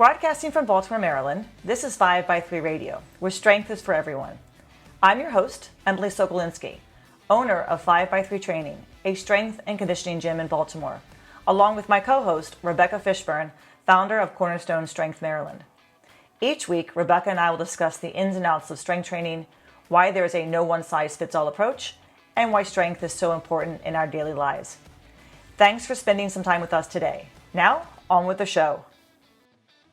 Broadcasting from Baltimore, Maryland, this is 5x3 Radio, where strength is for everyone. I'm your host, Emily Sokolinski, owner of 5x3 Training, a strength and conditioning gym in Baltimore, along with my co-host, Rebecca Fishburne, founder of Cornerstone Strength Maryland. Each week, Rebecca and I will discuss the ins and outs of strength training, why there is a no one-size-fits-all approach, and why strength is so important in our daily lives. Thanks for spending some time with us today. Now, on with the show.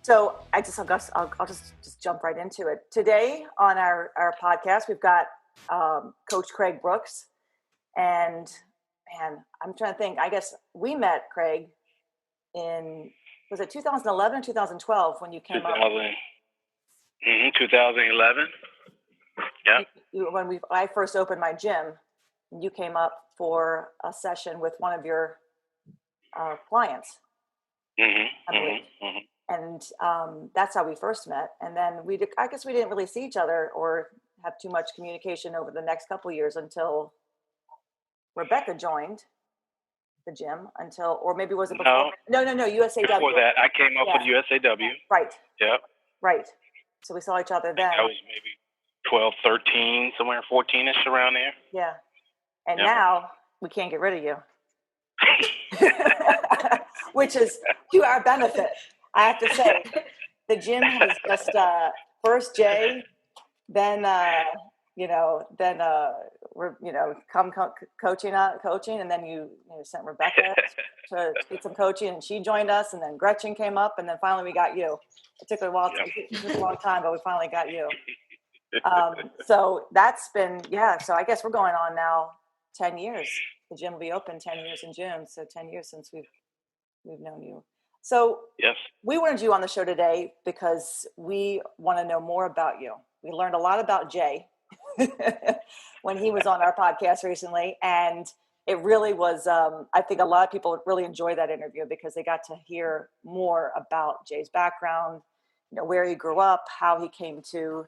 So I'll just jump right into it. Today on our podcast, we've got Coach Craig Brooks. And I'm trying to think, I guess we met Craig in, was it 2011 or 2012 when you came up? 2011. Yeah. I first opened my gym, you came up for a session with one of your clients. I believe. And that's how we first met. And then I guess we didn't really see each other or have too much communication over the next couple of years until Rebecca joined the gym or maybe was it before? No, USAW. Before that, I came up with USAW. Right. Yep. Right. So we saw each other then. That was maybe 12, 13, somewhere 14-ish around there. Yeah. And now we can't get rid of you. Which is to our benefit. I have to say, the gym has just first Jay, then come coaching, and then you sent Rebecca to get some coaching, and she joined us, and then Gretchen came up, and then finally we got you. It took a while, it took a long time, but we finally got you. So that's been So I guess we're going on now 10 years. The gym will be open 10 years in June, so 10 years since we've known you. So yes, we wanted you on the show today because we want to know more about you. We learned a lot about Jay when he was on our podcast recently. And it really was, I think a lot of people really enjoyed that interview because they got to hear more about Jay's background, where he grew up, how he came to,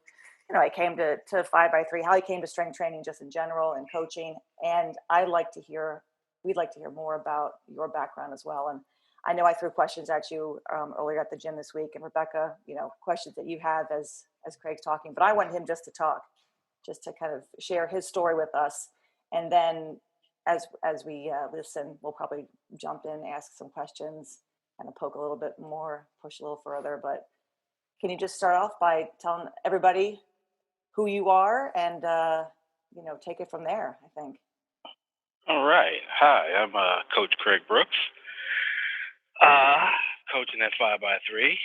he came to 5x3, how he came to strength training just in general and coaching. And we'd like to hear more about your background as well. And I know I threw questions at you earlier at the gym this week, and Rebecca, questions that you have as Craig's talking, but I wanted him just to talk, just to kind of share his story with us. And then as we listen, we'll probably jump in, ask some questions, kind of poke a little bit more, push a little further. But can you just start off by telling everybody who you are and, take it from there, I think. All right. Hi, I'm Coach Craig Brooks. Coaching at 5x3.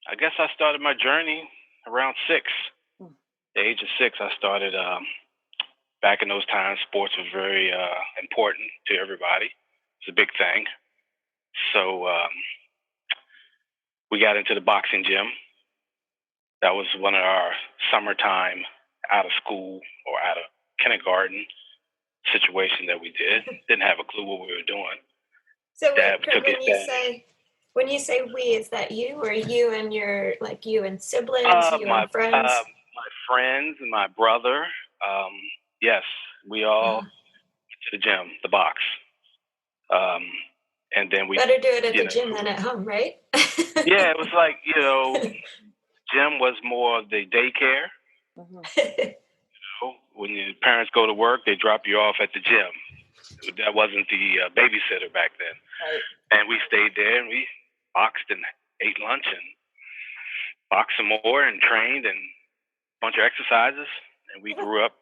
I guess I started my journey around 6. The age of 6, I started. Back in those times, sports was very important to everybody. It's a big thing. So we got into the boxing gym. That was one of our summertime out of school or out of kindergarten situation that we didn't have a clue what we were doing. So when you say we, is that you or you and you and siblings, and friends? My friends and my brother. Yes, we all went to the gym, the box. And then we better do it at the gym than at home, right? Yeah, it was like, gym was more of the daycare. Mm-hmm. When your parents go to work, they drop you off at the gym. That wasn't the babysitter back then. Right. And we stayed there and we boxed and ate lunch and boxed some more and trained and a bunch of exercises. And we grew up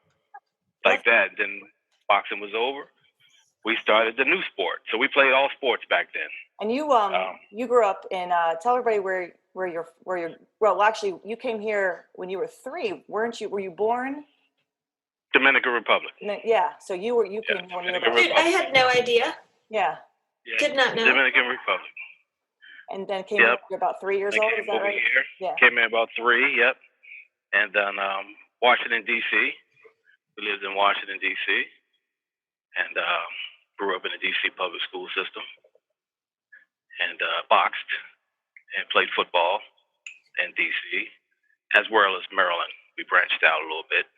like that. Then boxing was over. We started the new sport. So we played all sports back then. And you grew up in, tell everybody where you're, well, actually you came here when you were 3, weren't you? Were you born? Dominican Republic. Yeah. So you came when you were about... Dude, I had no idea. Yeah. Did not know. Dominican Republic. And then came here about 3 years old, is that right? Here. Yeah. Came in about 3, yep. And then Washington, D.C. We lived in Washington, D.C. And grew up in the D.C. public school system. And boxed and played football in D.C. as well as Maryland. We branched out a little bit.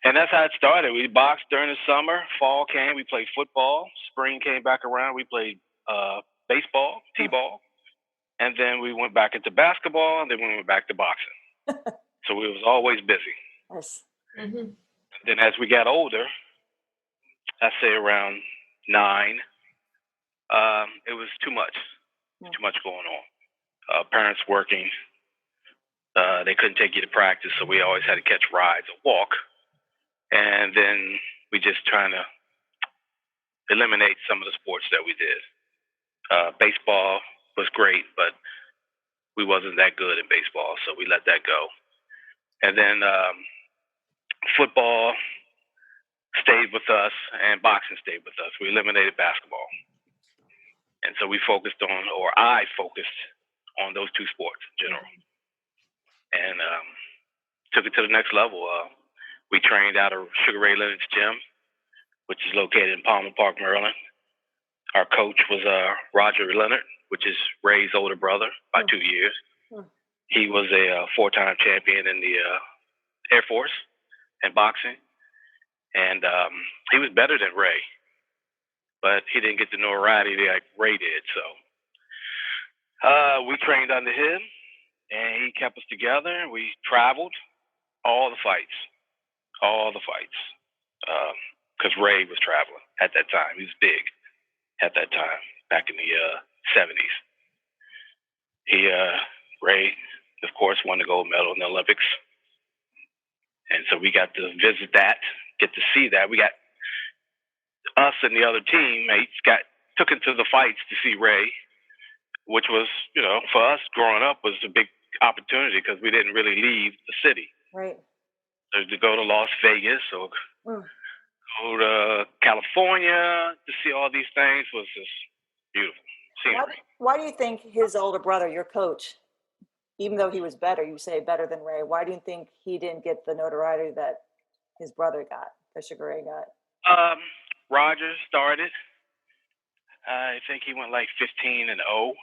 And that's how it started. We boxed during the summer. Fall came, we played football. Spring came back around, we played baseball, t-ball. And then we went back into basketball, and then we went back to boxing. So we was always busy. Yes. Mm-hmm. Then as we got older, I say around 9, it was too much. Too much going on. Parents working. They couldn't take you to practice, so we always had to catch rides or walk. And then we just trying to eliminate some of the sports that we did. Baseball was great, but we wasn't that good in baseball, so we let that go. And then football stayed with us, and boxing stayed with us. We eliminated basketball. And so we focused on, or I focused on those 2 sports in general. And took it to the next level. We trained out of Sugar Ray Leonard's gym, which is located in Palmer Park, Maryland. Our coach was Roger Leonard, which is Ray's older brother by 2 years. He was a 4-time champion in the Air Force in boxing. And he was better than Ray, but he didn't get the notoriety like Ray did. So we trained under him, and he kept us together. We traveled all the fights. Because Ray was traveling at that time. He was big at that time, back in the 70s. Ray, of course, won the gold medal in the Olympics. And so we got to visit that, get to see that. We got us and the other teammates took into the fights to see Ray, which was, for us growing up was a big opportunity because we didn't really leave the city. Right. So to go to Las Vegas or go to California to see all these things was just beautiful scenery. Why do you think his older brother, your coach, even though he was better, you say better than Ray, why do you think he didn't get the notoriety that his brother got, that Sugar Ray got? Roger started. I think he went like 15-0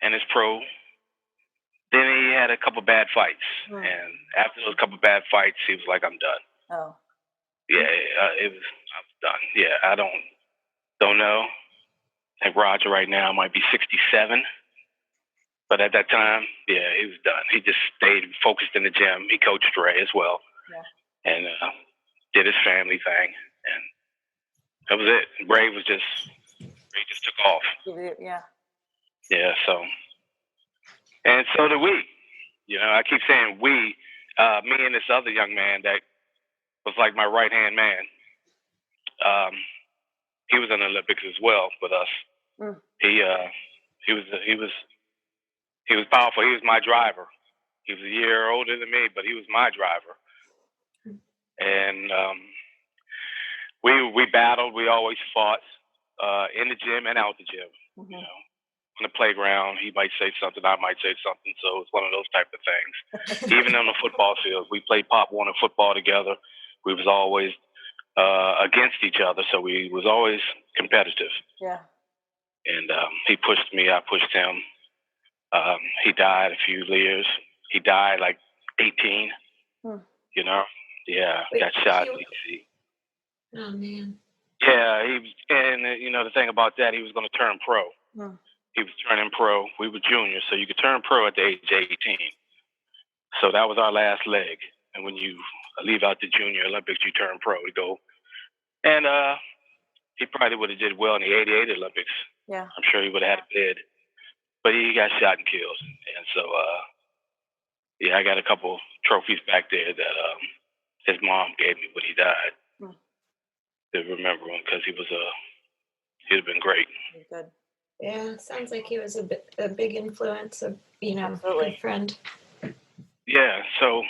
in his pro. Then he had a couple bad fights, and after those couple bad fights, he was like, "I'm done." Oh. Yeah, I was done. Yeah, I don't know. I think Roger right now might be 67, but at that time, yeah, he was done. He just stayed focused in the gym. He coached Ray as well, and did his family thing, and that was it. Ray just took off. Yeah. Yeah. So. And so did we. I keep saying we, me and this other young man that was like my right-hand man. He was in the Olympics as well with us. He was powerful. He was my driver. He was a year older than me, but he was my driver. And we battled. We always fought in the gym and out the gym. On the playground, he might say something, I might say something. So it's one of those type of things. Even on the football field, we played Pop Warner football together. We was always against each other, so we was always competitive. Yeah. And he pushed me, I pushed him. He died a few years. He died like 18. Yeah, got shot in D.C. Oh man. Yeah, the thing about that, he was going to turn pro. He was turning pro. We were juniors, so you could turn pro at the age of 18. So that was our last leg. And when you leave out the Junior Olympics, you turn pro to go. And he probably would have did well in the 88 Olympics. Yeah. I'm sure he would have had a bid. But he got shot and killed. And so, I got a couple trophies back there that his mom gave me when he died to remember him because he'd have been great. Good. Yeah, sounds like he was a big influence, a good friend. Yeah, so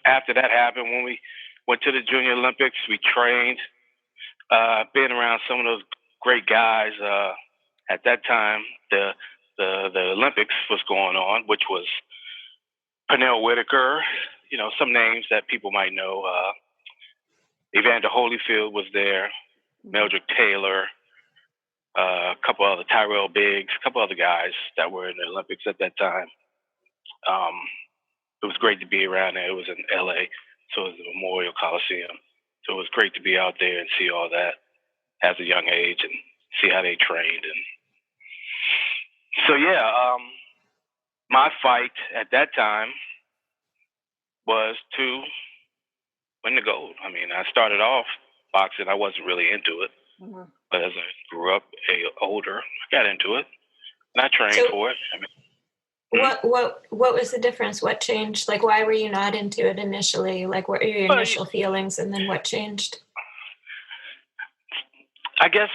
after that happened, when we went to the Junior Olympics, we trained, being around some of those great guys. At that time, the Olympics was going on, which was Pernell Whitaker, some names that people might know. Evander Holyfield was there, Mildred Taylor, a couple other Tyrell Biggs, a couple other guys that were in the Olympics at that time. It was great to be around there. It was in LA. So it was the Memorial Coliseum. So it was great to be out there and see all that as a young age and see how they trained. And so, my fight at that time was to win the gold. I mean, I started off boxing. I wasn't really into it. Mm-hmm. But as I grew up older, I got into it. And I trained for it. I mean, what was the difference? What changed? Like, why were you not into it initially? Like, what were your initial feelings, and then what changed? I guess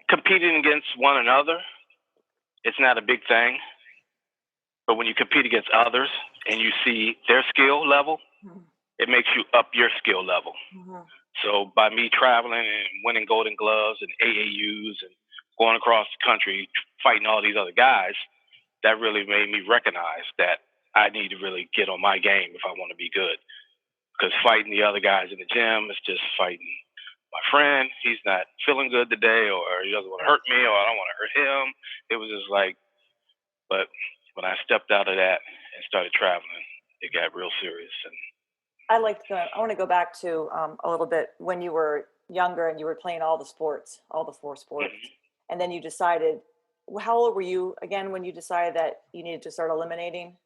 competing against one another, it's not a big thing. But when you compete against others and you see their skill level, mm-hmm. it makes you up your skill level. Mm-hmm. So by me traveling and winning Golden Gloves and AAUs and going across the country, fighting all these other guys, that really made me recognize that I need to really get on my game if I want to be good. Because fighting the other guys in the gym is just fighting my friend. He's not feeling good today, or he doesn't want to hurt me, or I don't want to hurt him. It was just like, but when I stepped out of that and started traveling, it got real serious. And I want to go back to a little bit when you were younger and you were playing all the four sports, mm-hmm. and then you decided. How old were you again when you decided that you needed to start eliminating?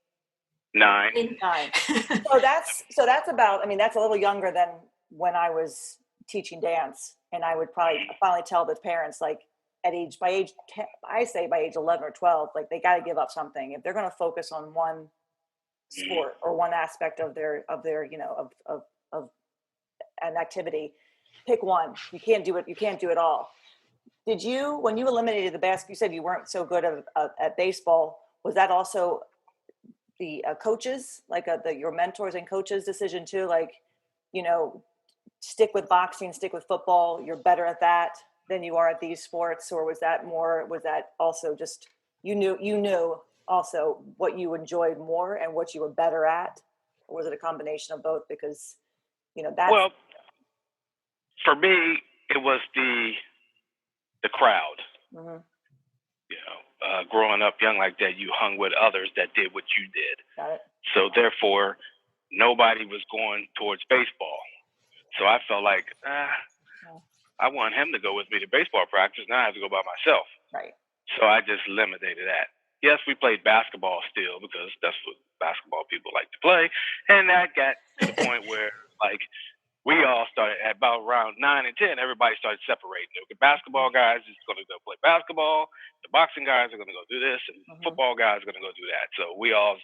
9. So that's about. I mean, that's a little younger than when I was teaching dance, and I would finally tell the parents, like, by age 10, I say by age 11 or 12, like, they got to give up something if they're going to focus on one sport or one aspect of their of an activity. Pick one. You can't do it. You can't do it all. Did you, when you eliminated the basket, you said you weren't so good at baseball. Was that also the coaches, like your mentors and coaches' decision too? Like, stick with boxing, stick with football. You're better at that than you are at these sports, or was that also just you knew also what you enjoyed more and what you were better at, or was it a combination of both? Because that's well, for me, it was the crowd. Mm-hmm. Growing up young like that, you hung with others that did what you did. Got it. So therefore, nobody was going towards baseball. So I felt like, I want him to go with me to baseball practice. Now I have to go by myself. Right. So I just eliminated that. Yes, we played basketball still because that's what basketball people like to play. And that got to the point where, like, we all started at about around 9 and 10. Everybody started separating. The basketball guys is going to go play basketball. The boxing guys are going to go do this, and mm-hmm. football guys are going to go do that. So we all,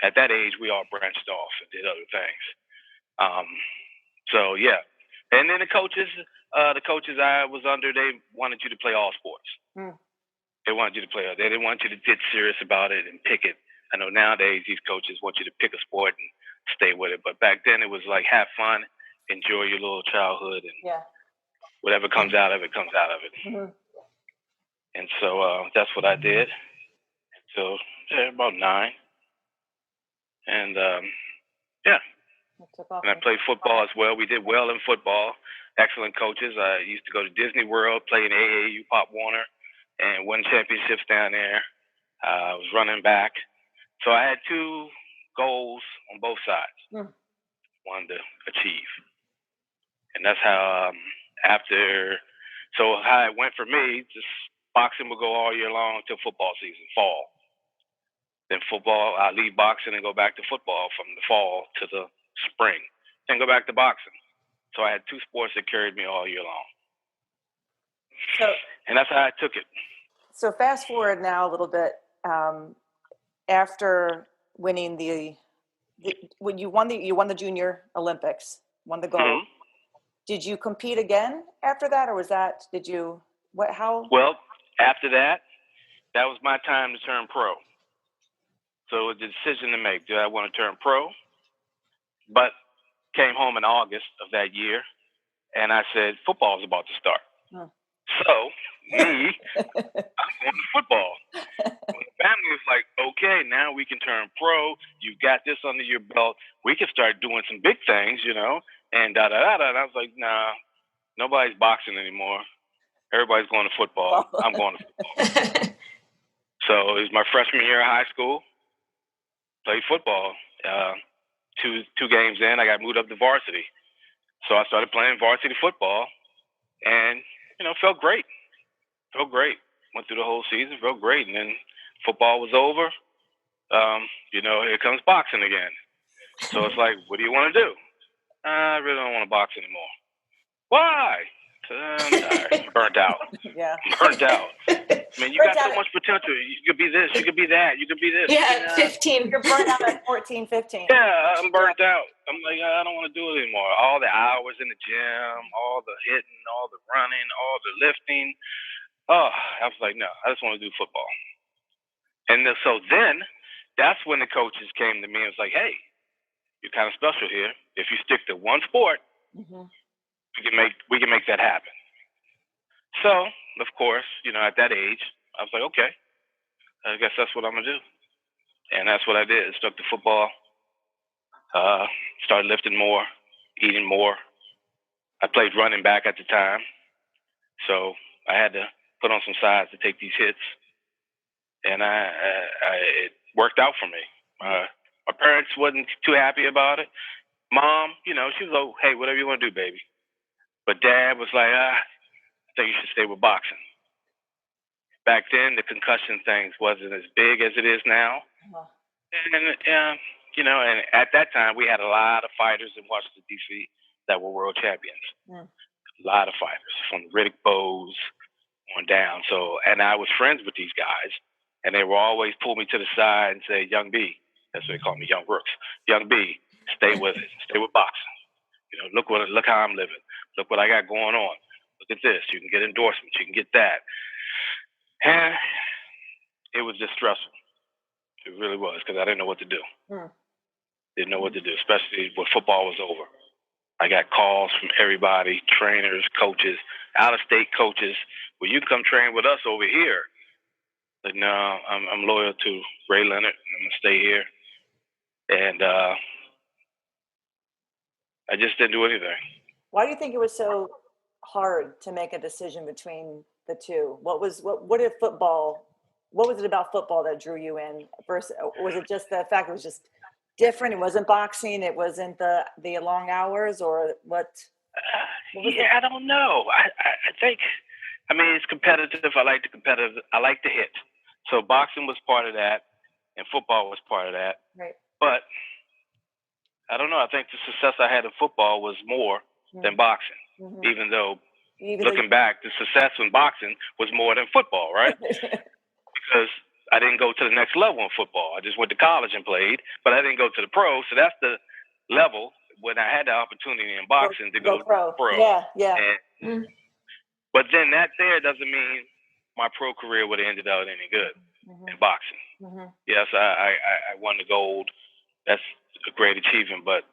at that age, we all branched off and did other things. So yeah, and then the coaches I was under, they wanted you to play all sports. Mm. They wanted you to play. They didn't want you to get serious about it and pick it. I know nowadays these coaches want you to pick a sport and stay with it, but back then it was like have fun. Enjoy your little childhood, and whatever comes out of it, comes out of it. Mm-hmm. And so that's what I did until about 9. And and I played football as well. We did well in football. Excellent coaches. I used to go to Disney World, play in AAU Pop Warner, and won championships down there. I was running back. So I had 2 goals on both sides. Wanted to achieve. And that's how how it went for me, just boxing would go all year long till football season, fall. Then football, I leave boxing and go back to football from the fall to the spring. Then go back to boxing. So I had 2 sports that carried me all year long. And that's how I took it. So fast forward now a little bit, after winning when you won the Junior Olympics, won the gold. Mm-hmm. Did you compete again after that, or was that, how? Well, after that was my time to turn pro. So it was a decision to make. Did I want to turn pro? But came home in August of that year, and I said, football is about to start. So, I'm going to football. When the family was like, okay, now we can turn pro. You've got this under your belt. We can start doing some big things, and da-da-da-da. And I was like, nah, nobody's boxing anymore. Everybody's going to football. I'm going to football. So it was my freshman year of high school. Played football. two games in, I got moved up to varsity. So I started playing varsity football, and felt great. Felt great. Went through the whole season, felt great, and then football was over. Here comes boxing again. So it's like, what do you want to do? I really don't want to box anymore. Why? I'm tired. I'm burnt out. Yeah. Burnt out. I mean, you got so much potential. You could be this. You could be that. You could be this. Yeah, 15. You're burnt out at 14, 15. Yeah, I'm burnt out. I'm like, I don't want to do it anymore. All the hours in the gym, all the hitting, all the running, all the lifting. Oh, I was like, no, I just want to do football. And so then that's when the coaches came to me and was like, hey, you're kind of special here. If you stick to one sport, we can make that happen. So, of course, at that age, I was like, okay, I guess that's what I'm going to do. And that's what I did. Stuck to football, started lifting more, eating more. I played running back at the time. So I had to put on some size to take these hits. And it worked out for me. My parents wasn't too happy about it. Mom, she was like, hey, whatever you want to do, baby. But Dad was like, I think you should stay with boxing. Back then, the concussion things wasn't as big as it is now. And at that time, we had a lot of fighters in Washington, D.C. that were world champions. A lot of fighters, from Riddick Bowe on down. So, and I was friends with these guys, and they would always pull me to the side and say, Young B, that's what they call me, Young Brooks. Young B, stay with it. Stay with boxing. Look how I'm living. Look what I got going on. Look at this. You can get endorsements. You can get that. And it was just stressful. It really was, because I didn't know what to do. Didn't know what to do, especially when football was over. I got calls from everybody, trainers, coaches, out-of-state coaches. Well, you can come train with us over here. But no, I'm loyal to Ray Leonard. I'm going to stay here. And I just didn't do anything. Why do you think it was so hard to make a decision between the two? What was it about football that drew you in? Versus, was it just the fact it was just different? It wasn't boxing. It wasn't the long hours, or what? I don't know. I think, it's competitive. I like the hit. So boxing was part of that, and football was part of that. Right. But I don't know. I think the success I had in football was more than boxing, even though looking back, the success in boxing was more than football, right? Because I didn't go to the next level in football. I just went to college and played, but I didn't go to the pro. So that's the level when I had the opportunity in boxing to go pro. Yeah. But then that there doesn't mean my pro career would have ended out any good in boxing. Yes, I won the gold. That's a great achievement, but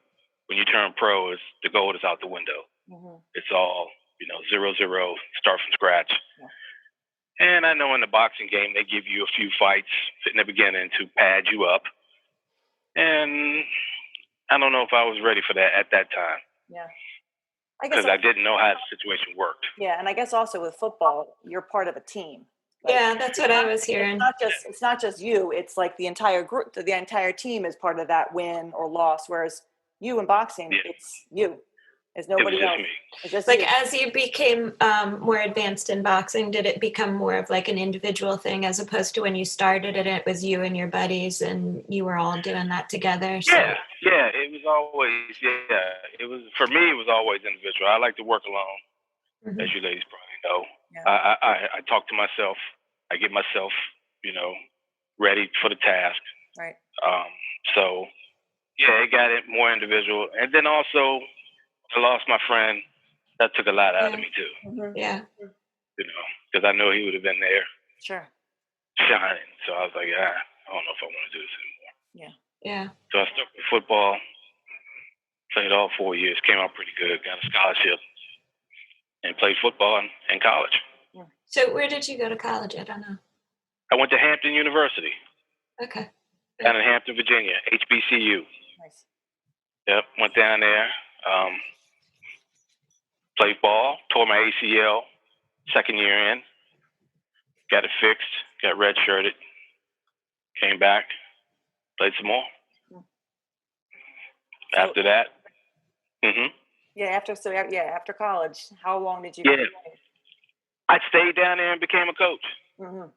when you turn pro, the gold is out the window. It's all 0-0, start from scratch. And I know in the boxing game, they give you a few fights in the beginning to pad you up. And I don't know if I was ready for that at that time. Yeah. Because I didn't know how the situation worked. Yeah, and I guess also with football, you're part of a team. Yeah, that's what I was hearing. It's not just you. It's like the entire group, the entire team is part of that win or loss. Whereas you in boxing, it's you. It's nobody else. It's just like you. As you became more advanced in boxing, did it become more of like an individual thing as opposed to when you started and it was you and your buddies and you were all doing that together? So. Yeah. It was always, it was, for me, it was always individual. I like to work alone, as you ladies probably know. Yeah. I talk to myself. I get myself, ready for the task. Right. So, it got it more individual. And then also, I lost my friend. That took a lot out of me too. Yeah. Because I know he would have been there. Sure. Shining. So I was like, I don't know if I want to do this anymore. Yeah. So I stuck with football. Played all 4 years. Came out pretty good. Got a scholarship. And played football in college. So where did you go to college? I don't know. I went to Hampton University. Okay. Down in Hampton, Virginia. HBCU. Nice. Yep. Went down there. Played ball. Tore my ACL. Second year in. Got it fixed. Got redshirted. Came back. Played some more. after that, hmm after college, how long did you? yeah, I stayed down there and became a coach. Mm-hmm.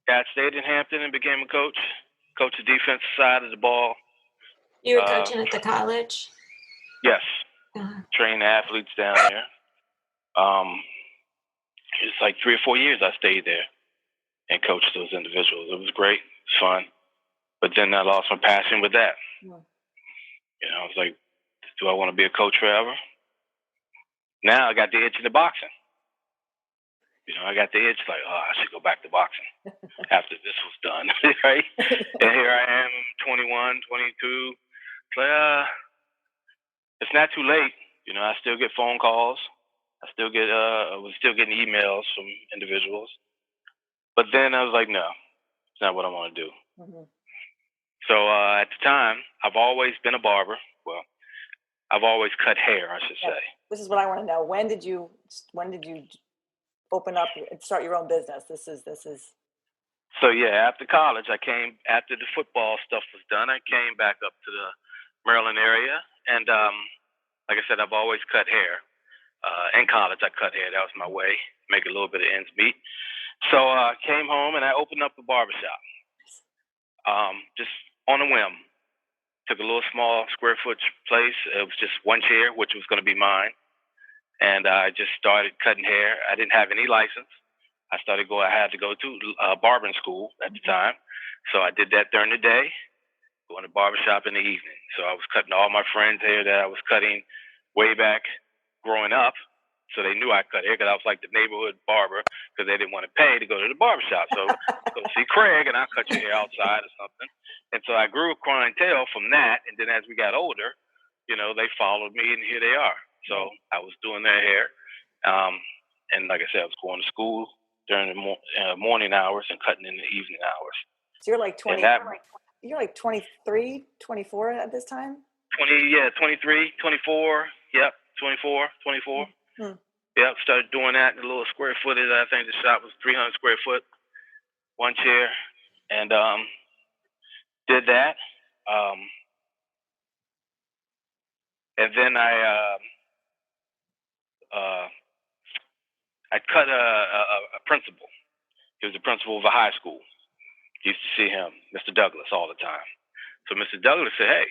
Yeah, I stayed in Hampton and became a coach. Coach the defensive side of the ball. You were coaching at the college? Yes, Uh-huh. trained athletes down there. It's like 3 or 4 years I stayed there and coached those individuals. It was great, fun. But then I lost my passion with that. Mm. You know, I was like, do I want to be a coach forever? Now I got the itch in the boxing. You know, I got the itch like, oh, I should go back to boxing after this was done, right? And here I am, 21, 22. It's like, it's not too late. You know, I still get phone calls. I was still getting emails from individuals. But then I was like, no, it's not what I want to do. Mm-hmm. So at the time, I've always been a barber. Well, I've always cut hair, I should say. This is what I want to know. When did you open up and start your own business? This is. So yeah, after college, after the football stuff was done, I came back up to the Maryland area. And like I said, I've always cut hair. In college, I cut hair. That was my way, make a little bit of ends meet. So I came home and I opened up a barbershop. Just on a whim. Took a little small square foot place. It was just one chair, which was going to be mine. And I just started cutting hair. I didn't have any license. I had to go to barbering school at the time. So I did that during the day, going to barbershop in the evening. So I was cutting all my friends' hair that I was cutting way back growing up. So they knew I cut hair because I was like the neighborhood barber because they didn't want to pay to go to the barbershop. So go see Craig and I'll cut your hair outside or something. And so I grew a clientele from that. And then as we got older, you know, they followed me and here they are. So I was doing their hair. And like I said, I was going to school during the morning hours and cutting in the evening hours. So you're like 20, you're like 23, 24 at this time? 23, 24. Yep, 24. Mm-hmm. Yep, started doing that in a little square footage. I think the shop was 300 square foot, one chair, and did that. And then I cut a principal. He was the principal of a high school. Used to see him, Mr. Douglas, all the time. So Mr. Douglas said, "Hey,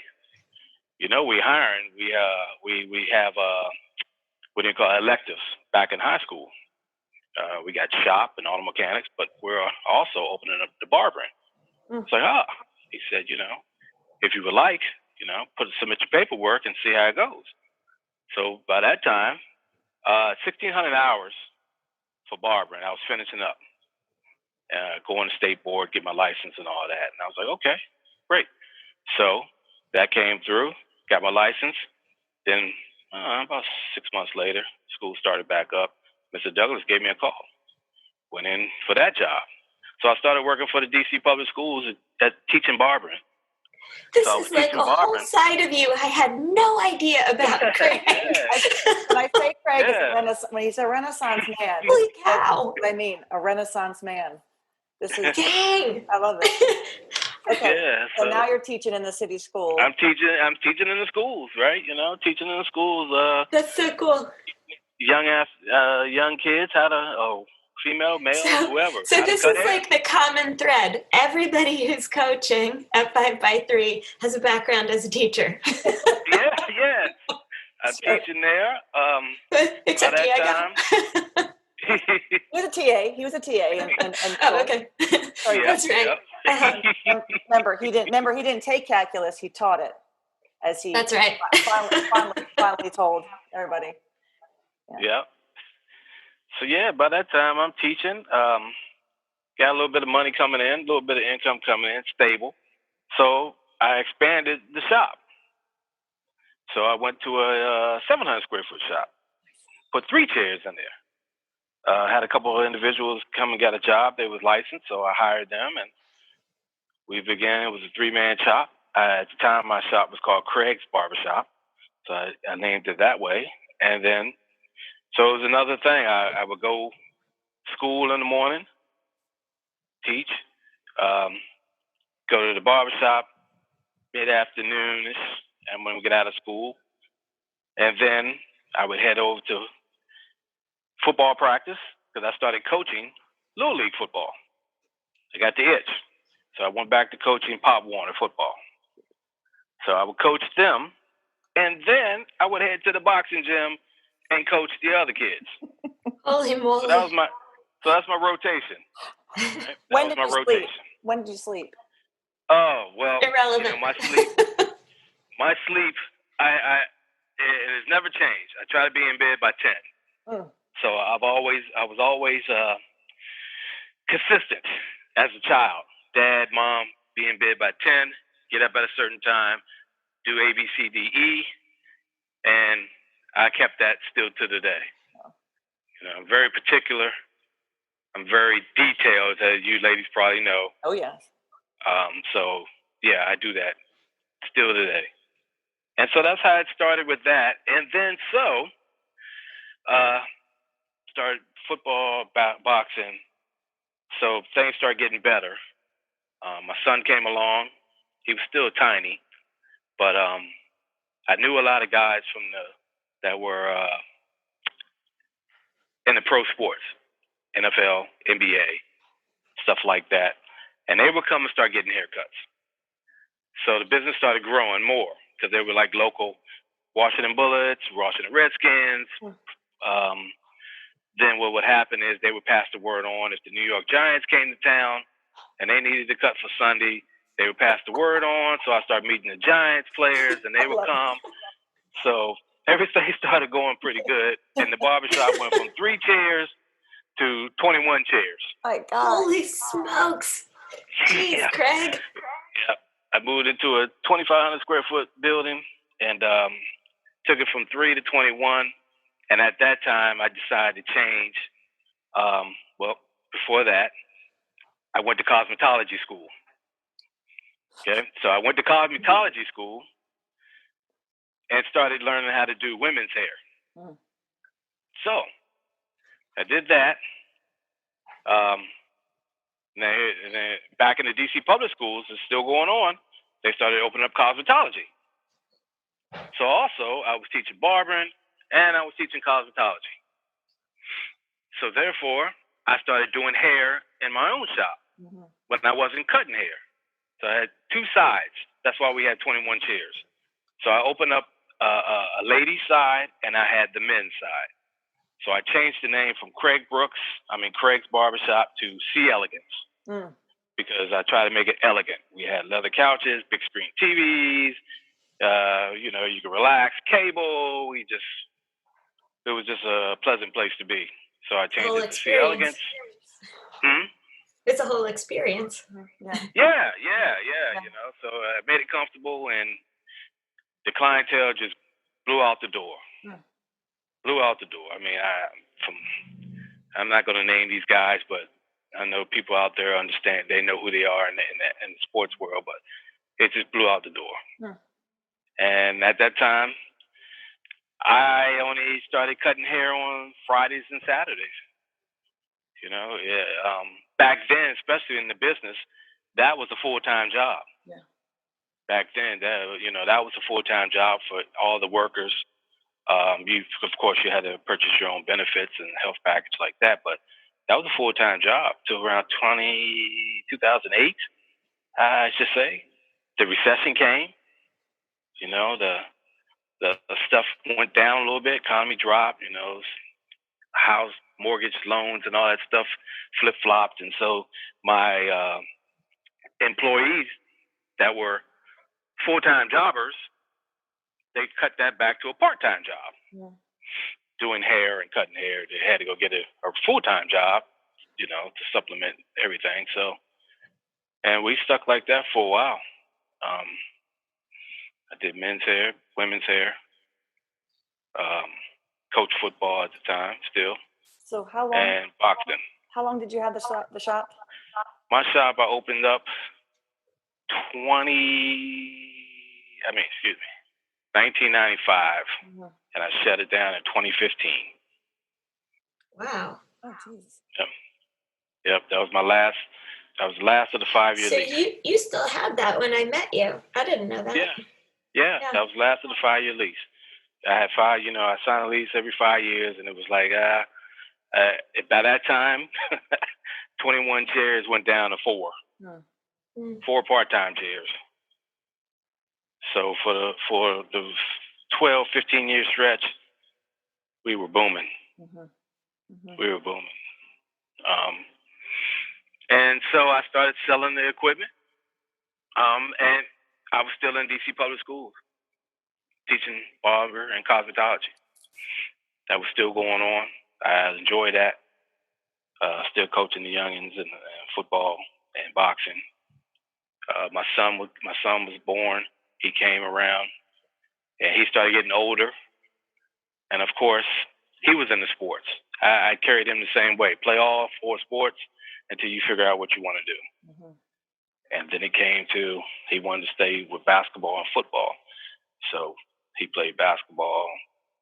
you know, we're hiring. We have what do you call electives back in high school. We got shop and auto mechanics, but we're also opening up the barbering." It's like, he said, you know, if you would like, you know, submit your paperwork and see how it goes. So by that time, 1,600 hours for barbering. I was finishing up, going to state board, get my license and all that. And I was like, okay, great. So that came through, got my license. Then about 6 months later, school started back up. Mr. Douglas gave me a call. Went in for that job. So I started working for the DC Public Schools at teaching barbering. This is like a whole side of you I had no idea about, Craig. When I say Craig is when he's a Renaissance man. Holy cow. What I mean, a Renaissance man. This is dang. I love it. Okay. Yeah, so now you're teaching in the city school. I'm teaching in the schools, right? You know, teaching in the schools. That's so cool. Young kids how to female, male, whoever. So this is like the common thread. Everybody who's coaching at 5x3 has a background as a teacher. yeah. I'm teaching there. Except Diego. He was a TA. And oh, okay. Sorry, that's right. Uh-huh. Remember, he didn't take calculus. He taught it, as he. That's right. finally told everybody. Yeah. So yeah, by that time I'm teaching. Got a little bit of money coming in, a little bit of income coming in, stable. So I expanded the shop. So I went to a 700 square foot shop, put 3 chairs in there. Had a couple of individuals come and got a job. They was licensed, so I hired them, and we began. It was a 3-man shop. At the time, my shop was called Craig's Barbershop, so I named it that way. And then, so it was another thing. I would go school in the morning, teach, go to the barbershop mid-afternoon-ish, and when would get out of school. And then I would head over to football practice because I started coaching Little League football. I got the itch. So I went back to coaching Pop Warner football. So I would coach them, and then I would head to the boxing gym and coach the other kids. Holy moly. So that's my rotation. Right? When did you sleep? When did you sleep? Oh, well, Irrelevant. my sleep, it has never changed. I try to be in bed by 10. So I was always consistent as a child. Dad, mom, be in bed by 10, get up at a certain time, do A, B, C, D, E, and I kept that still to the day. I'm very particular. I'm very detailed, as you ladies probably know. Oh, yes. So, yeah, I do that still today. And so that's how it started with that. And then started football, boxing. So things started getting better. My son came along. He was still tiny, but I knew a lot of guys that were in the pro sports, NFL, NBA, stuff like that. And they would come and start getting haircuts. So the business started growing more because they were like local Washington Bullets, Washington Redskins. Then what would happen is they would pass the word on. If the New York Giants came to town and they needed to cut for Sunday, they would pass the word on. So I started meeting the Giants players and they would come. So everything started going pretty good. And the barbershop went from 3 chairs to 21 chairs. My God. Holy smokes. Jeez, Yeah. Craig. Yeah. I moved into a 2,500 square foot building and took it from 3 to 21. And at that time, I decided to change. Before that, I went to cosmetology school. Okay, so I went to cosmetology school and started learning how to do women's hair. So I did that. And then back in the DC public schools, it's still going on. They started opening up cosmetology. So also, I was teaching barbering and I was teaching cosmetology. So therefore, I started doing hair in my own shop when I wasn't cutting hair. So I had 2 sides. That's why we had 21 chairs. So I opened up a ladies' side and I had the men's side. So I changed the name from Craig's Barbershop to C Elegance because I tried to make it elegant. We had leather couches, big screen TVs, you could relax, cable. It was just a pleasant place to be. So I changed it to C Elegance. It's a whole experience. Yeah. So I made it comfortable and the clientele just blew out the door. I mean, I'm not going to name these guys, but I know people out there understand. They know who they are in the sports world, but it just blew out the door. And at that time, I only started cutting hair on Fridays and Saturdays. Back then, especially in the business, that was a full-time job. Yeah. Back then, that was a full-time job for all the workers. Of course, you had to purchase your own benefits and health package like that, but that was a full-time job till around 2008, I should say. The recession came. The stuff went down a little bit. Economy dropped. House mortgage loans and all that stuff flip-flopped, and so my employees that were full-time jobbers, they cut that back to a part-time job. Doing hair and cutting hair. They had to go get a full-time job, to supplement everything. So, and we stuck like that for a while. I did men's hair, women's hair, coached football at the time still. So how long? And boxing. How long did you have the shop? My shop, I opened up 1995, and I shut it down in 2015. Wow. Oh, jeez. Yep, that was my last. That was the last of the 5-year lease. So you still had that when I met you. I didn't know that. Yeah, that was last of the 5-year lease. I had I signed a lease every 5 years, and it was like, by that time, 21 chairs went down to 4. Hmm. 4 part-time chairs. So for the 12, 15-year stretch, we were booming. We were booming. And so I started selling the equipment. And I was still in DC public schools, teaching barber and cosmetology. That was still going on. I enjoyed that. Still coaching the youngins in football and boxing. My son was born. He came around, and he started getting older. And of course, he was into sports. I carried him the same way. Play all 4 sports until you figure out what you want to do. And then it came to he wanted to stay with basketball and football. So he played basketball,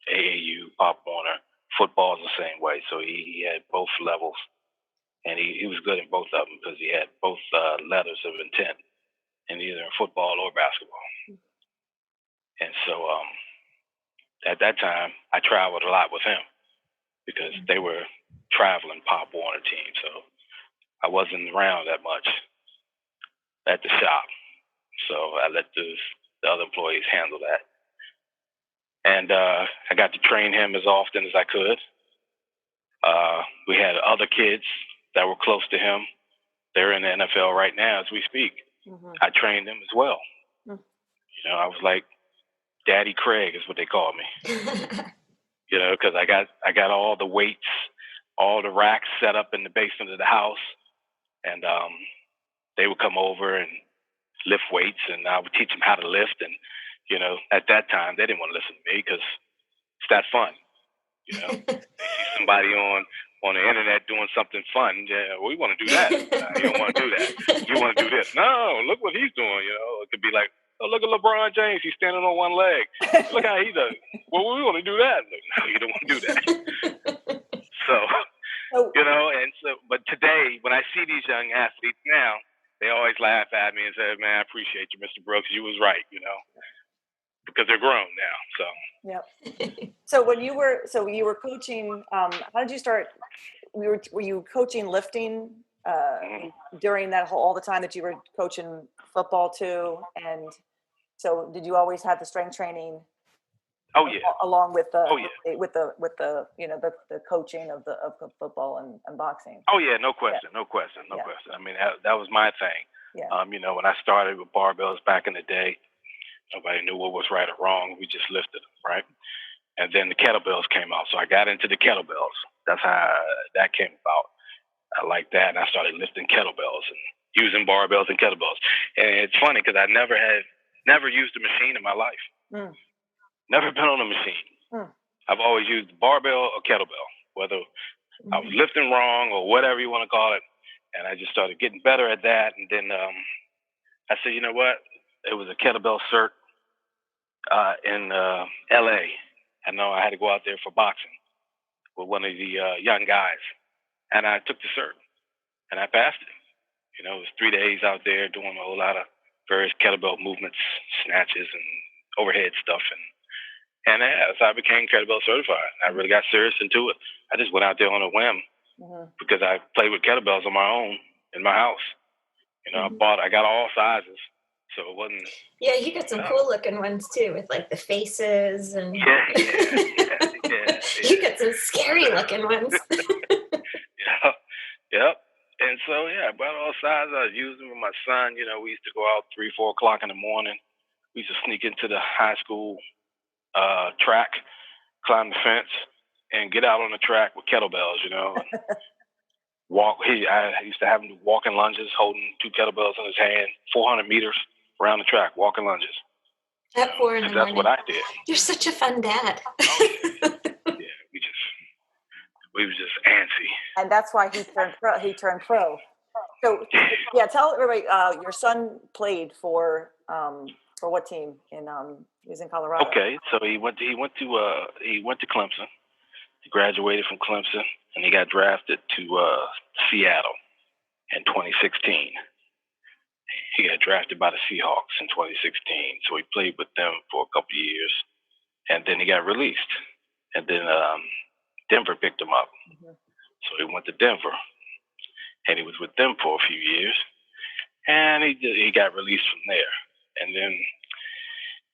AAU, Pop Warner. Football is the same way. So he had both levels. And he was good in both of them because he had both letters of intent in either football or basketball. And so at that time, I traveled a lot with him because they were traveling Pop Warner teams. So I wasn't around that much at the shop. So I let the other employees handle that. And I got to train him as often as I could. We had other kids that were close to him. They're in the NFL right now as we speak. I trained them as well. I was like Daddy Craig is what they call me. Because I got all the weights, all the racks set up in the basement of the house, and they would come over and lift weights, and I would teach them how to lift. And at that time they didn't want to listen to me because it's that fun. They see somebody on the internet doing something fun. Yeah, we want to do that. You don't want to do that. You want to do this. No, look what he's doing. It could be like, oh, look at LeBron James. He's standing on one leg. Look how he does it. Well, we want to do that. No, you don't want to do that. But today, when I see these young athletes now, they always laugh at me and say, man, I appreciate you, Mr. Brooks. You was right, because they're grown now. So. Yep. So when you were coaching, how did you start? Were you coaching lifting during that all the time that you were coaching football too? And so did you always have the strength training? Oh yeah. Along with the the coaching of the football and boxing. Oh yeah, no question. I mean that was my thing. Yeah. When I started with barbells back in the day, nobody knew what was right or wrong. We just lifted them, right? And then the kettlebells came out. So I got into the kettlebells. That's how that came about. I liked that, and I started lifting kettlebells and using barbells and kettlebells. And it's funny because I never used a machine in my life. Never been on a machine. I've always used barbell or kettlebell, whether I was lifting wrong or whatever you want to call it. And I just started getting better at that. And then I said, you know what? It was a kettlebell cert in L.A. I know I had to go out there for boxing with one of the young guys. And I took the cert, and I passed it. It was 3 days out there doing a whole lot of various kettlebell movements, snatches, and overhead stuff. And so I became kettlebell certified. I really got serious into it. I just went out there on a whim because I played with kettlebells on my own in my house. I got all sizes. So it wasn't. Yeah, you got some cool looking ones too, with like the faces and. Yeah. You got some scary looking ones. Yep. And so I bought all sizes. I was using them with my son. We used to go out 3, 4 o'clock in the morning. We used to sneak into the high school track, climb the fence, and get out on the track with kettlebells. Walk. I used to have him do walking lunges, holding 2 kettlebells in his hand, 400 meters around the track, walking lunges. At 4 in the morning. That's what I did. You're such a fun dad. We was just antsy. And that's why he turned pro. So tell everybody, your son played for what team he was in Colorado. Okay, so he went to Clemson. He graduated from Clemson, and he got drafted to Seattle in 2016. he got drafted by the Seahawks in 2016. So he played with them for a couple of years, and then he got released. And then Denver picked him up. So he went to Denver, and he was with them for a few years, and he got released from there. And then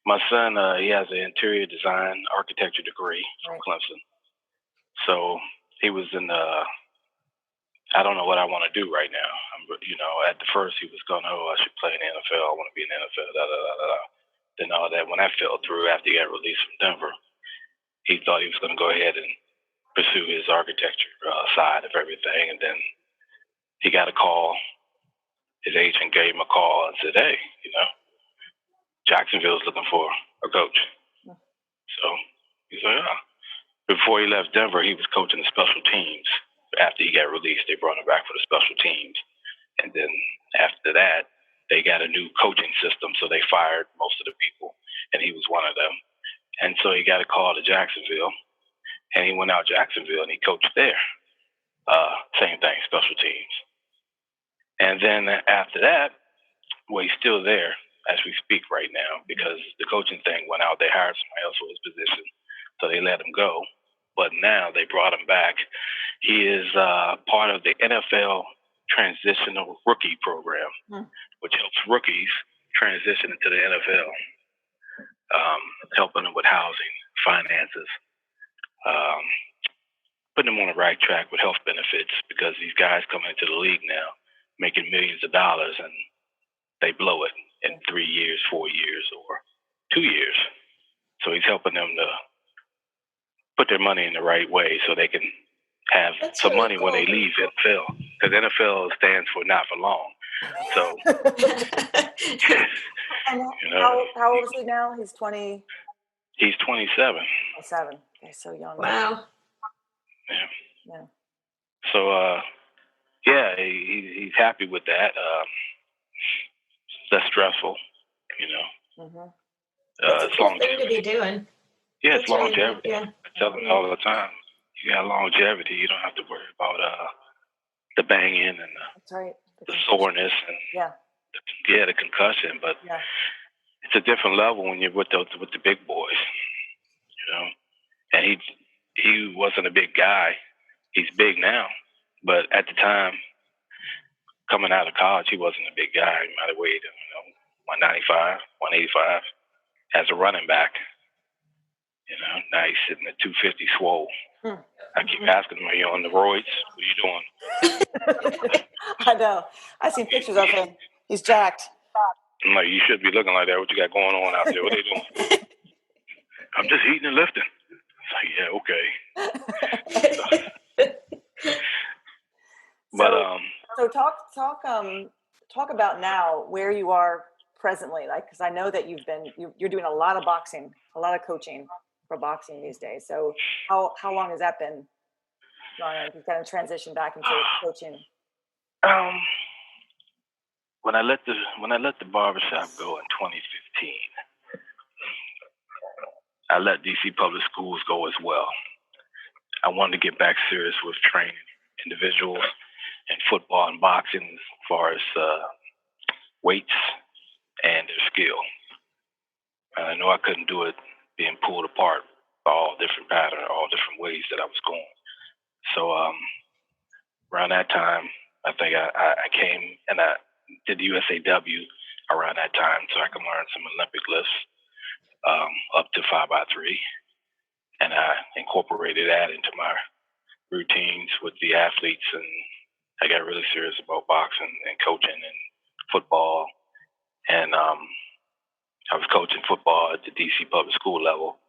my son, he has an interior design architecture degree from Clemson. So he was in I don't know what I want to do right now. At the first he was going, I should play in the NFL. I want to be in the NFL. Then all that, when that fell through after he got released from Denver, he thought he was going to go ahead and pursue his architecture side of everything. And then he got a call. His agent gave him a call and said, hey, Jacksonville's looking for a coach. So he said, yeah. Before he left Denver, he was coaching the special teams. After he got released, they brought him back for the special teams. And then after that, they got a new coaching system, so they fired most of the people, and he was one of them. And so he got a call to Jacksonville, and he went out to Jacksonville, and he coached there. Same thing, special teams. And then after that, well, he's still there as we speak right now because the coaching thing went out. They hired somebody else for his position, so they let him go. But now they brought him back. He is part of the NFL Transitional Rookie Program, which helps rookies transition into the NFL, helping them with housing, finances, putting them on the right track with health benefits because these guys come into the league now making millions of dollars and they blow it in 3 years, 4 years, or 2 years. So he's helping them to put their money in the right way so they can have some money when they leave NFL. Because NFL stands for not for long. So, how old is he now? He's 20. He's 27. 27. He's so young. Wow. Yeah. So, he's happy with that. That's stressful, It's a good thing to be doing. Yeah, it's longevity. Yeah. I tell them all the time. You got longevity. You don't have to worry about the banging and That's right. the soreness and the concussion. But it's a different level when you're with the big boys, And he wasn't a big guy. He's big now, but at the time, coming out of college, he wasn't a big guy. He might have weighed 195, 185 as a running back. Now he's sitting at 250 swole. I keep asking him, are you on the roids? What are you doing? I know. I've seen pictures of him. He's jacked. I'm like, you should be looking like that. What you got going on out there? What are you doing? I'm just eating and lifting. It's like, yeah, okay. So talk about now where you are presently, because I know that you're doing a lot of boxing, a lot of coaching for boxing these days. So how long has that been? You've kind of transitioned back into coaching. When I let the barbershop go in 2015, I let DC Public Schools go as well. I wanted to get back serious with training individuals in football and boxing as far as weights and their skill. I know I couldn't do it being pulled apart by all different patterns, all different ways that I was going. So around that time, I think I came and I did the USAW around that time so I could learn some Olympic lifts up to 5x3. And I incorporated that into my routines with the athletes, and I got really serious about boxing and coaching and football. And I was coaching football at the DC public school level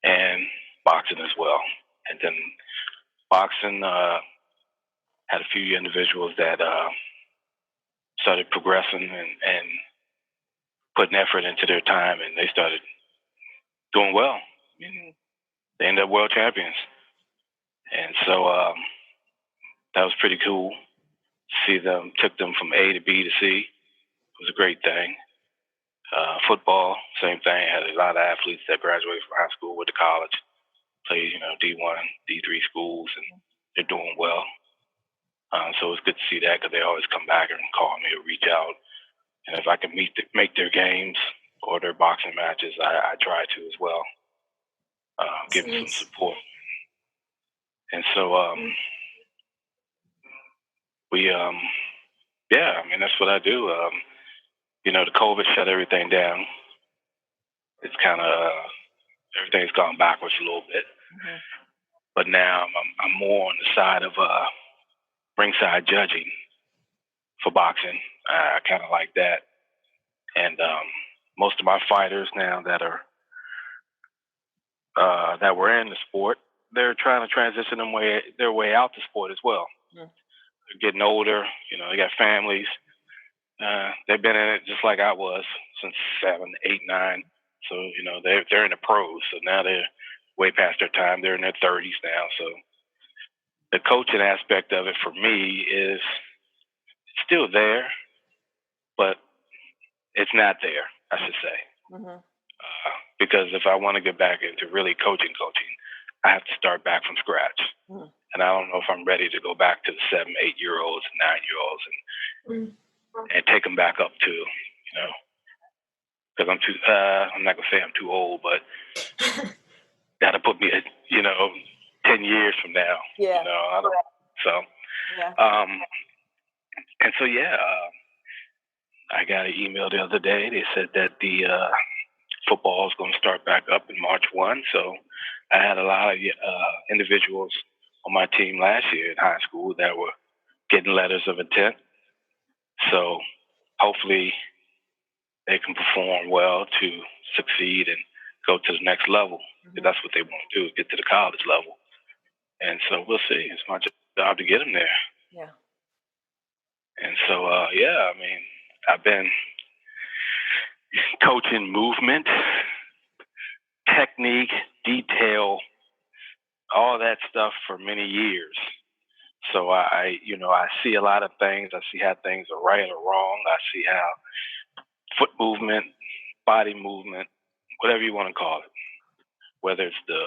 and boxing as well. And then boxing had a few individuals that started progressing and putting effort into their time, and they started doing well. They ended up world champions. And so that was pretty cool to see them, took them from A to B to C. It was a great thing. Football, same thing. Had a lot of athletes that graduated from high school, went to college, played, D1, D3 schools, and they're doing well. So it was good to see that because they always come back and call me or reach out. And if I can make their games or their boxing matches, I try to as well, give them some support. And so that's what I do. The COVID shut everything down. It's kind of everything's gone backwards a little bit. Mm-hmm. But now I'm more on the side of ringside judging for boxing. I kind of like that. And most of my fighters now that were in the sport, they're trying to transition their way out the sport as well. Mm-hmm. They're getting older. They got families. They've been in it just like I was since 7, 8, 9. So they're in the pros. So now they're way past their time. They're in their 30s now. So the coaching aspect of it for me is still there, but it's not there, I should say. Mm-hmm. Because if I want to get back into really coaching, I have to start back from scratch. Mm-hmm. And I don't know if I'm ready to go back to the 7, 8-year-olds and 9-year-olds and take them back up to, because I'm not going to say I'm too old, but that'll put me at, 10 years from now. Yeah. I got an email the other day. They said that the football is going to start back up in March 1. So I had a lot of individuals on my team last year in high school that were getting letters of intent. So hopefully they can perform well to succeed and go to the next level. Mm-hmm. That's what they want to do, get to the college level. And so we'll see. It's my job to get them there. Yeah. And so, I've been coaching movement, technique, detail, all that stuff for many years. So I see a lot of things. I see how things are right or wrong. I see how foot movement, body movement, whatever you want to call it, whether it's the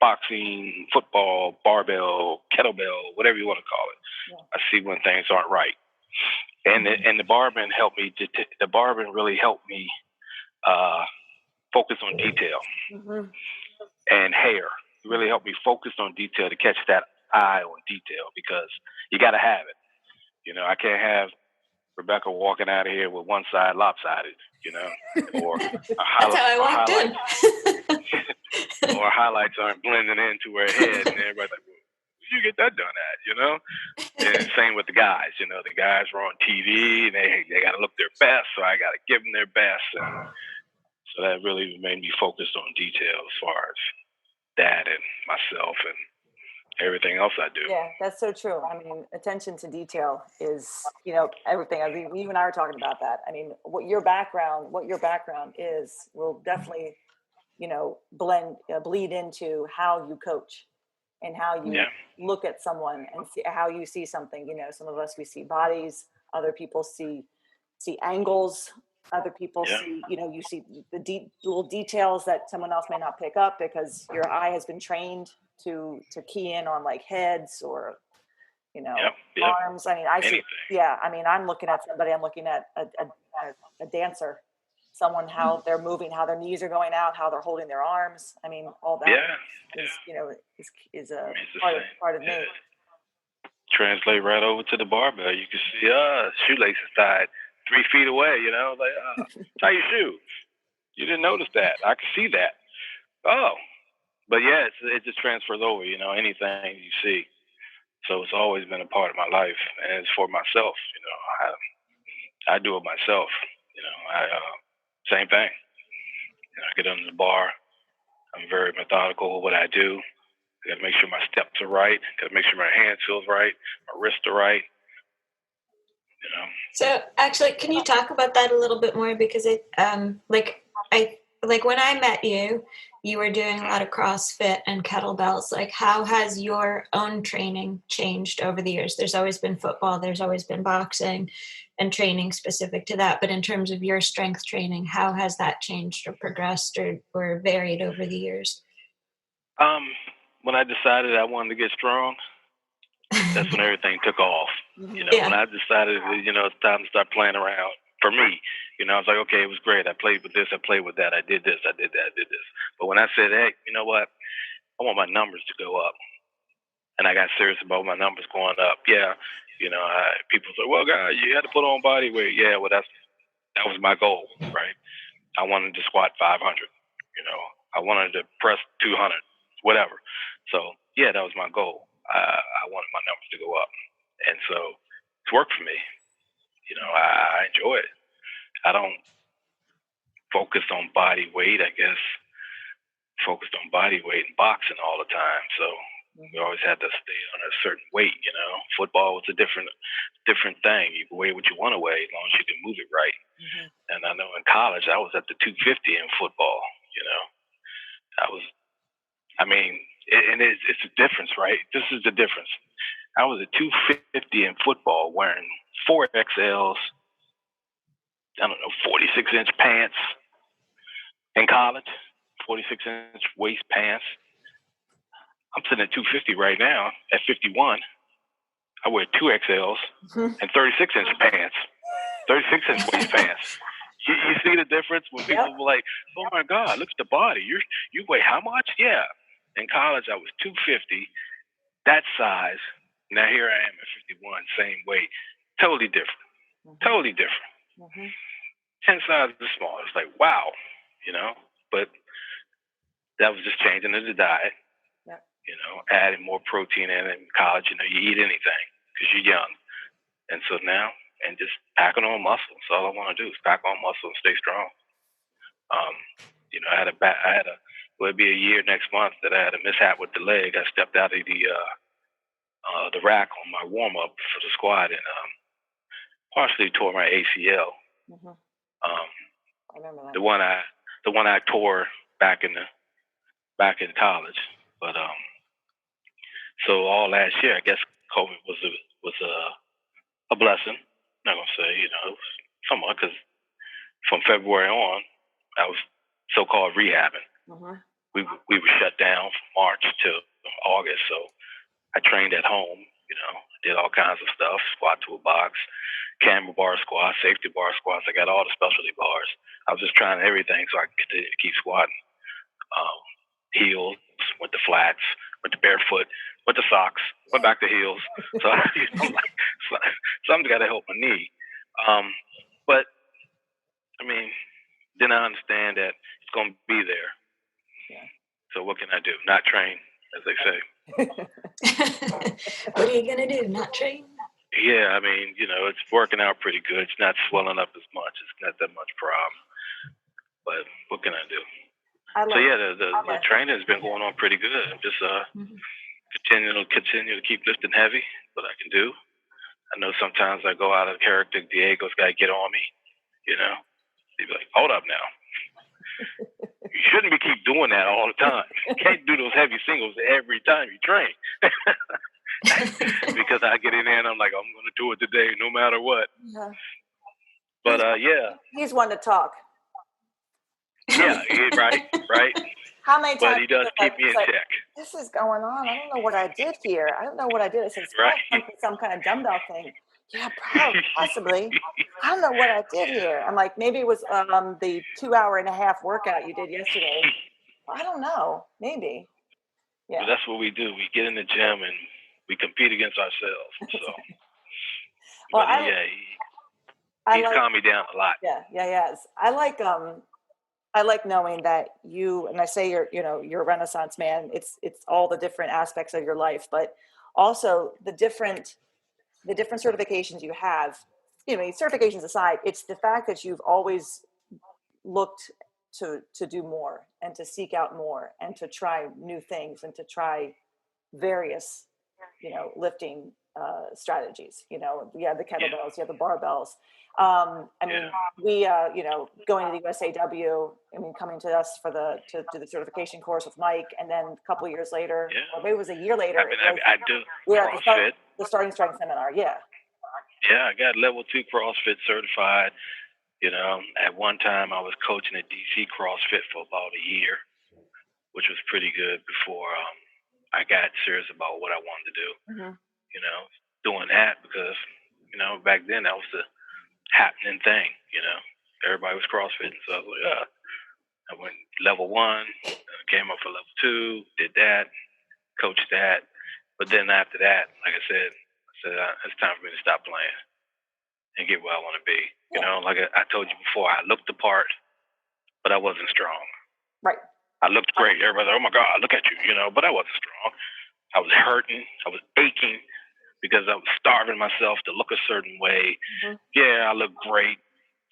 boxing, football, barbell, kettlebell, whatever you want to call it. Yeah. I see when things aren't right. And the barman helped me. The barman really helped me focus on detail. Mm-hmm. And hair. It really helped me focus on detail to catch that eye on detail, because you got to have it. I can't have Rebecca walking out of here with one side lopsided, or that's how I walked in. Or highlights aren't blending into her head, and everybody's like, "Where'd you get that done at?" And same with the guys. The guys were on TV, and they got to look their best, so I got to give them their best. And so that really made me focus on detail as far as that and myself and everything else I do. Yeah, that's so true. I mean, attention to detail is, everything. I mean, you and I were talking about that. I mean, what your background is will definitely, bleed into how you coach and how you look at someone and see how you see something. Some of us, we see bodies, other people see angles, other people see, you see the little details that someone else may not pick up because your eye has been trained to key in on like heads or, arms. I mean, I'm looking at somebody, I'm looking at a dancer, someone, how they're moving, how their knees are going out, how they're holding their arms. I mean, all that is a part of me. Translate right over to the barbell. You can see shoelaces tied 3 feet away, tie your shoe. You didn't notice that. I could see that. Oh. But yeah, it just transfers over, anything you see. So it's always been a part of my life, and it's for myself. I do it myself. Same thing. I get under the bar. I'm very methodical with what I do. I got to make sure my steps are right. Got to make sure my hand feels right, my wrists are right. So actually, can you talk about that a little bit more? Because it, when I met you, you were doing a lot of CrossFit and kettlebells. Like, how has your own training changed over the years? There's always been football, there's always been boxing and training specific to that. But in terms of your strength training, how has that changed or progressed or varied over the years? When I decided I wanted to get strong, that's when everything took off. When I decided, it's time to start playing around for me. I was like, okay, it was great. I played with this, I played with that, I did this, I did that, I did this. But when I said, hey, you know what? I want my numbers to go up. And I got serious about my numbers going up. Yeah, people say, well, guys, you had to put on body weight. Yeah, well, that was my goal, right? I wanted to squat 500. I wanted to press 200, whatever. So yeah, that was my goal. I wanted my numbers to go up, and so it's worked for me. I enjoy it. I don't focus on body weight. I guess focused on body weight in boxing all the time. So we always had to stay on a certain weight. Football was a different thing. You can weigh what you want to weigh as long as you can move it right. Mm-hmm. And I know in college I was at the 250 in football. It's a difference, right? This is the difference. I was at 250 in football wearing 4XLs, 46-inch pants in college, 46-inch waist pants. I'm sitting at 250 right now at 51. I wear 2XLs and 36-inch pants, 36-inch waist pants. You see the difference when people were like, oh my God, look at the body. You weigh how much? Yeah. In college, I was 250, that size. Now here I am at 51, same weight. Totally different. Mm-hmm. Totally different. Mm-hmm. 10 sizes smaller. It's like, wow, but that was just changing the diet, adding more protein in college. You eat anything because you're young. And so now, and just packing on muscle. That's all I want to do is pack on muscle and stay strong. It'll be a year next month that I had a mishap with the leg. I stepped out of the rack on my warm up for the squat and partially tore my ACL. Mm-hmm. I remember that. The one I tore back in college, but so all last year I guess COVID was a blessing. I'm not gonna say somewhat because from February on I was so-called rehabbing. Mm-hmm. We were shut down from March to August, so I trained at home. Did all kinds of stuff: squat to a box, camera bar squats, safety bar squats. I got all the specialty bars. I was just trying everything so I could continue to keep squatting. Heels, went to flats, went to barefoot, went to socks, went back to heels. So something's got to help my knee. But then I understand that it's going to be there. Yeah. So what can I do? Not train, as they say. What are you going to do? Not train? Yeah, it's working out pretty good. It's not swelling up as much. It's not that much problem. But what can I do? The training has been going on pretty good. I'm just continue to keep lifting heavy, what I can do. I know sometimes I go out of character. Diego's got to get on me. He'd be like, hold up now. You shouldn't keep doing that all the time. You can't do those heavy singles every time you train. Because I get in there and I'm like, I'm going to do it today no matter what. Yeah. But he's one to talk. Yeah, right. How many times? But he does keep me in check. This is going on. I don't know what I did here. I don't know what I did. I said, it's some kind of dumbbell thing. Yeah, probably, possibly. I don't know what I did here. I'm like, maybe it was the 2.5-hour workout you did yesterday. I don't know. Maybe. Yeah. Well, that's what we do. We get in the gym and we compete against ourselves. So. Well, he's calmed me down a lot. Yeah. I like knowing that you, and I say you're a Renaissance man. It's all the different aspects of your life, but also the different certifications you have. Certifications aside, it's the fact that you've always looked to do more and to seek out more and to try new things and to try various, lifting strategies. You have the kettlebells, you have the barbells. We, going to the USAW, coming to us to do the certification course with Mike, and then a couple of years later, or maybe it was a year later. I do. We're at the starting strength seminar. Yeah. Yeah, I got level 2 CrossFit certified. At one time I was coaching at DC CrossFit for about a year, which was pretty good before I got serious about what I wanted to do. Mm-hmm. Doing that because, back then that was happening thing, you know. Everybody was CrossFitting, so I was like, I went level 1, came up for level 2, did that, coached that. But then after that, like I said, it's time for me to stop playing and get where I want to be. You know, like I told you before, I looked the part, but I wasn't strong. Right. I looked great. Everybody's like, oh my God, look at you, you know, but I wasn't strong. I was hurting. I was aching because I was starving myself to look a certain way. Mm-hmm. Yeah, I look great,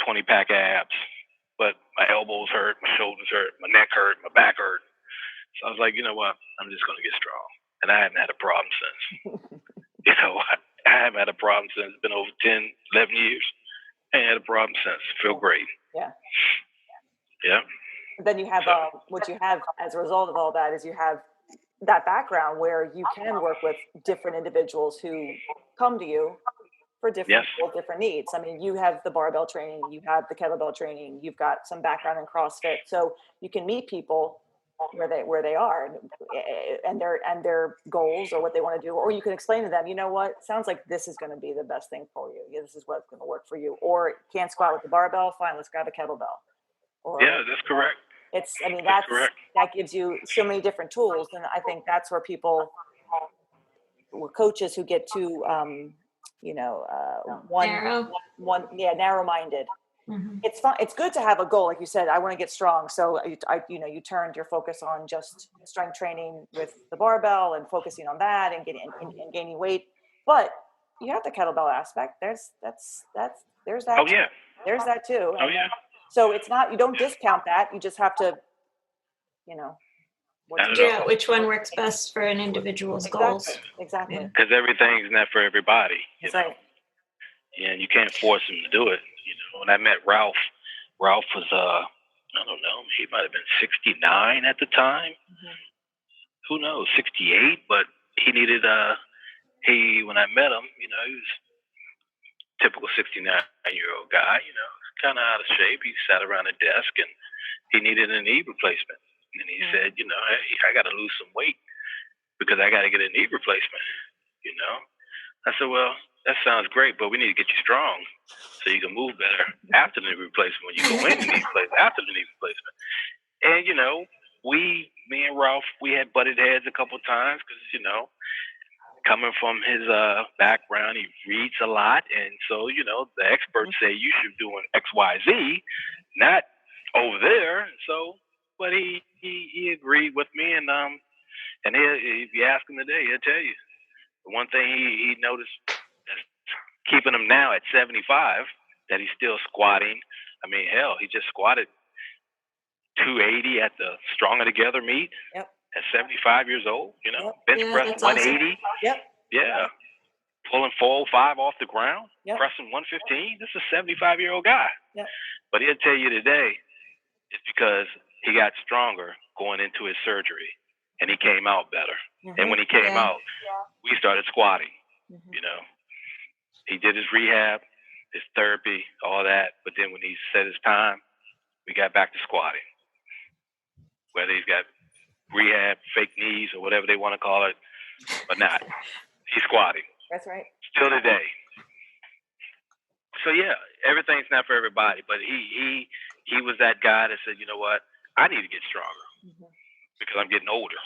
20-pack abs, but my elbows hurt, my shoulders hurt, my neck hurt, my back hurt. So I was like, you know what? I'm just going to get strong. And I haven't had a problem since. You know, I haven't had a problem since. It's been over 10, 11 years. I ain't had a problem since. Feel great. Yeah. Yeah. Then you have what you have as a result of all that is you have that background where you can work with different individuals who come to you for different needs. I mean, you have the barbell training, you have the kettlebell training, you've got some background in CrossFit, so you can meet people where they are and their goals or what they want to do, or you can explain to them, you know what, sounds like this is going to be the best thing for you. Yeah, this is what's going to work for you. Or can't squat with the barbell, fine, let's grab a kettlebell. Or, yeah, that's correct. That gives you so many different tools, and I think that's where people, coaches who get too, narrow-minded. Mm-hmm. It's fun. It's good to have a goal, like you said. I want to get strong, so you turned your focus on just strength training with the barbell and focusing on that and getting and gaining weight. But you have the kettlebell aspect. There's that. Oh yeah. There's that too. Oh yeah. So it's not, you don't discount that. You just have to, which one works best for an individual's goals. Exactly. Because everything's not for everybody. That's right. Yeah, and you can't force them to do it. You know, when I met Ralph was, I don't know, he might have been 69 at the time. Mm-hmm. Who knows, 68, but he needed, when I met him, he was typical 69-year-old guy, kind of out of shape. He sat around a desk and he needed a knee replacement. And he said, hey, I got to lose some weight because I got to get a knee replacement, I said, well, that sounds great, but we need to get you strong so you can move better after the knee replacement, when you go in the knee replacement, after the knee replacement. And, me and Ralph, we had butted heads a couple of times because, coming from his background, he reads a lot. And so, the experts say you should do an X, Y, Z, not over there. So, but he agreed with me. And if you ask him today, he'll tell you. The one thing he noticed that's keeping him now at 75, that he's still squatting. I mean, hell, he just squatted 280 at the Stronger Together meet. Yep. At 75 years old, bench press 180. Awesome. Yep. Yeah. Pulling 405 off the ground, pressing 115. This is a 75-year-old guy. Yep. But he'll tell you today it's because he got stronger going into his surgery and he came out better. Mm-hmm. And when he came out, we started squatting. Mm-hmm. He did his rehab, his therapy, all that. But then when he set his time, we got back to squatting. Whether he's got rehab, fake knees, or whatever they want to call it, but not. He's squatting. That's right. Still today. So yeah, everything's not for everybody, but he was that guy that said, you know what, I need to get stronger because I'm getting older.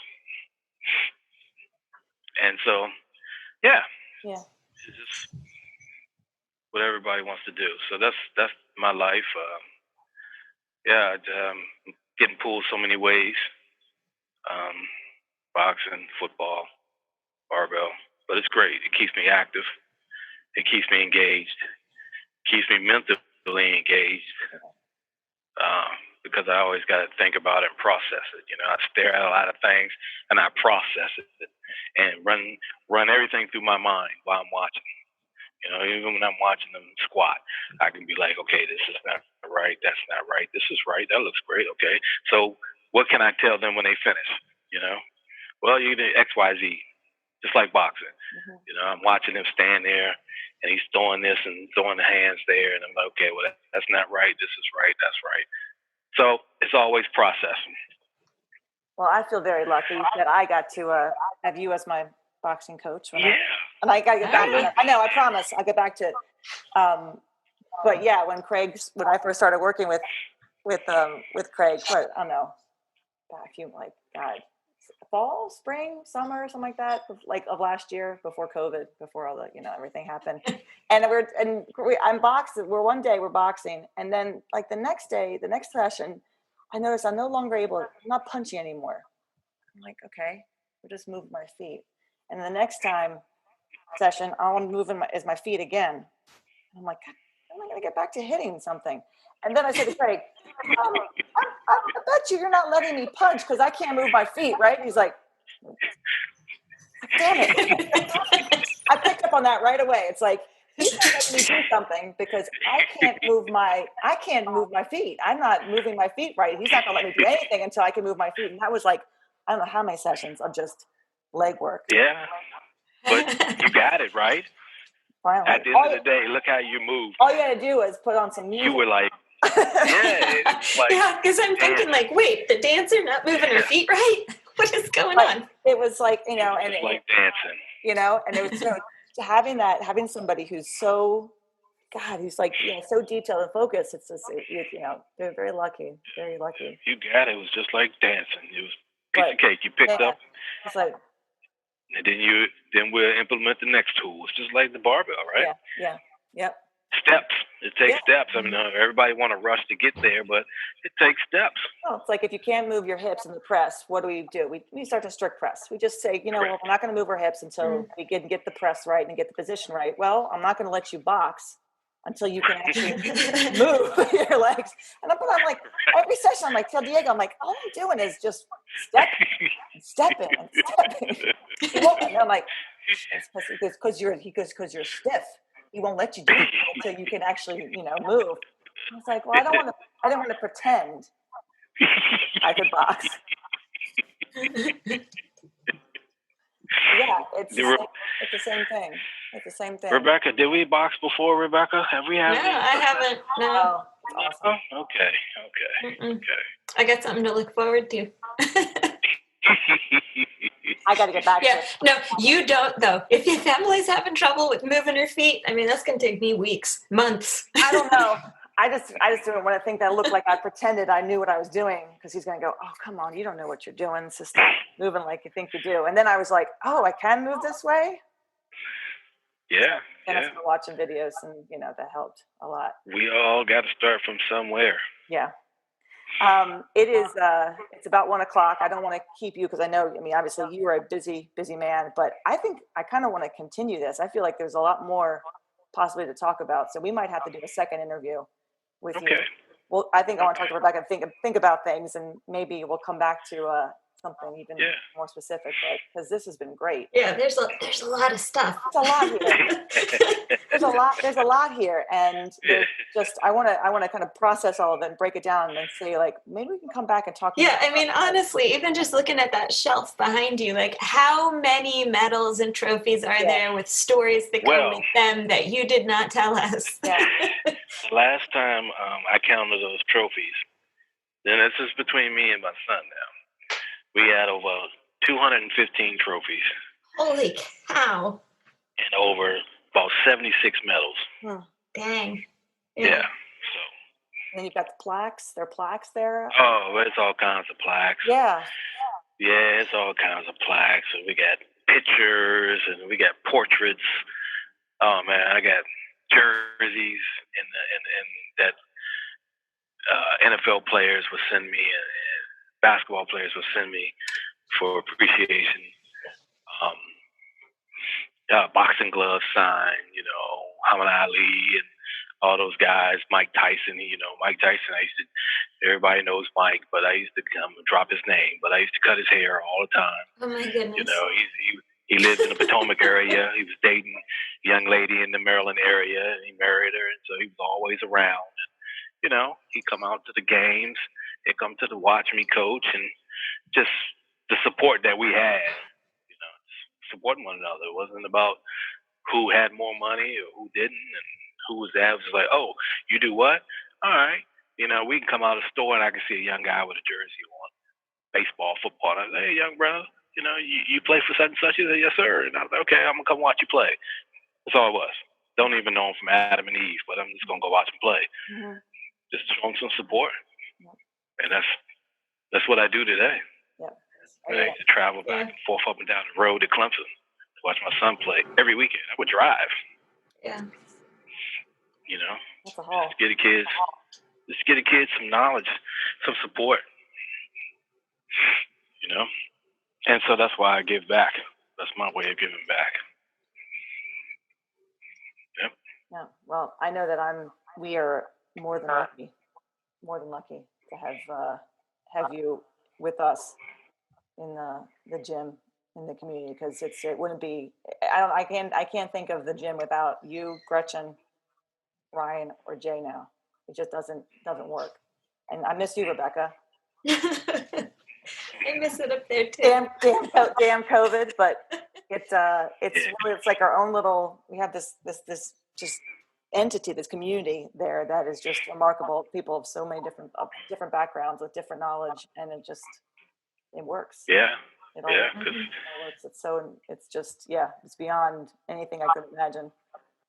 And so, yeah, it's just what everybody wants to do. So that's my life. Getting pulled so many ways. Boxing, football, barbell, but it's great. It keeps me active. It keeps me engaged. Keeps me mentally engaged. Because I always got to think about it and process it. I stare at a lot of things and I process it and run everything through my mind while I'm watching. Even when I'm watching them squat, I can be like, okay, this is not right. That's not right. This is right. That looks great. Okay. So what can I tell them when they finish? Well, you do X, Y, Z, just like boxing. Mm-hmm. I'm watching him stand there and he's throwing this and throwing the hands there. And I'm like, okay, well, that's not right. This is right. That's right. So it's always processing. Well, I feel very lucky that I got to have you as my boxing coach. And I got to get back to it. I know, I promise. I'll get back to it. But yeah, when I first started working with Craig, what, I don't know, back God, fall, spring, summer, something like that, like of last year, before COVID, before all the, everything happened. And I'm boxing. We're boxing, and then like the next session, I noticed I'm no longer I'm not punching anymore. I'm like, okay, we'll just move my feet. And the next session, I want to move my feet again. And I'm like, God, how am I going to get back to hitting something? And then I said to Craig, I bet you're not letting me punch because I can't move my feet, right? And he's like, damn it. I picked up on that right away. It's like, he's not letting me do something because I can't move my feet. I'm not moving my feet right. He's not going to let me do anything until I can move my feet. And that was like, I don't know how many sessions of just leg work. Yeah. But you got it, right? Finally. At the end of the day, look how you moved. All you had to do is put on some music. You were like, yeah, because I'm thinking like, wait, the dancer not moving her feet right? What is going on? It was like, and like dancing, and it was having somebody who's so, God, who's like, so detailed and focused. It's just, they're very lucky, very lucky. You got it. It was just like dancing. It was a piece of cake. You picked up. It's like, and then we'll implement the next tool. It's just like the barbell, right? Yeah. Yep. Steps. It takes steps. I mean, everybody want to rush to get there, but it takes steps. Oh, it's like if you can't move your hips in the press, what do? We start to strict press. We just say, we're not going to move our hips until we can get the press right and get the position right. Well, I'm not going to let you box until you can actually move your legs. And I'm like, every session, I'm like, tell Diego, I'm like, all I'm doing is just stepping. And I'm like, because you're stiff. He won't let you do it until you can actually, move. I was like, well, I don't want to pretend I could box. Yeah, it's the same thing. It's the same thing. Rebecca, did we box before, Rebecca? Have we had? No, I haven't. No. Oh, awesome. Okay. I got something to look forward to. I got to get back to it. No, you don't, though. If your family's having trouble with moving her feet, I mean, that's going to take me weeks, months. I don't know. I just didn't want to think that looked like I pretended I knew what I was doing, because he's going to go, oh, come on, you don't know what you're doing, so stop moving like you think you do. And then I was like, oh, I can move this way? Yeah. And I started watching videos, and, that helped a lot. We all got to start from somewhere. Yeah. It is, it's about 1:00. I don't want to keep you, because obviously you are a busy, busy man, but I think I kind of want to continue this. I feel like there's a lot more possibly to talk about. So we might have to do a second interview with you. Well, I think I want to talk to Rebecca and think about things, and maybe we'll come back to something even more specific, because this has been great. Yeah, there's a lot of stuff. There's a lot here. There's a lot here, and just I want to kind of process all of it and break it down and say, like, maybe we can come back and talk. Yeah, I mean, honestly, even just looking at that shelf behind you, like, how many medals and trophies are there with stories that come with them that you did not tell us? Yeah. Last time I counted those trophies, then this is between me and my son now. We had over 215 trophies. Holy cow. And over about 76 medals. Hmm. Dang. Yeah. So. And then you've got the plaques. There are plaques there. Oh, it's all kinds of plaques. Yeah. Yeah, it's all kinds of plaques. And we got pictures and we got portraits. Oh man, I got jerseys and that NFL players would send me and basketball players would send me for appreciation. Boxing gloves signed, Muhammad Ali and all those guys, Mike Tyson, Mike Tyson, everybody knows Mike, but I used to come and drop his name, but I used to cut his hair all the time. Oh my goodness. He lived in the Potomac area. He was dating a young lady in the Maryland area, and he married her, and so he was always around. And, he'd come out to the games, he'd come to the watch me coach, and just the support that we had, supporting one another. It wasn't about who had more money or who didn't and who was that. It was just like, oh, you do what? All right. We can come out of the store and I can see a young guy with a jersey on, baseball, football. And I say, hey, young brother, you play for such and such? He said, yes, sir. And I was like, okay, I'm going to come watch you play. That's all it was. don't even know them from Adam and Eve, but I'm just gonna go watch them play. Mm-hmm. Just show them some support, Yep. and that's what I do today. Yep. I used to travel back and forth up and down the road to Clemson to watch my son play every weekend. I would drive. Yeah. You know, That's a haul. just get the kids some knowledge, some support. You know, and so that's why I give back. That's my way of giving back. Yep. Yeah. Well, I know that we are more than lucky to have you with us in the gym in the community, because it wouldn't be, I can't think of the gym without you, Gretchen, Ryan, or Jay now. It just doesn't work. And I miss you, Rebecca. I miss it up there too. Damn COVID, but it's really, it's like our own little, we have this just entity, this community there that is just remarkable. People of so many different backgrounds with different knowledge, and it works. Yeah. It all works. It's just, it's beyond anything I could imagine.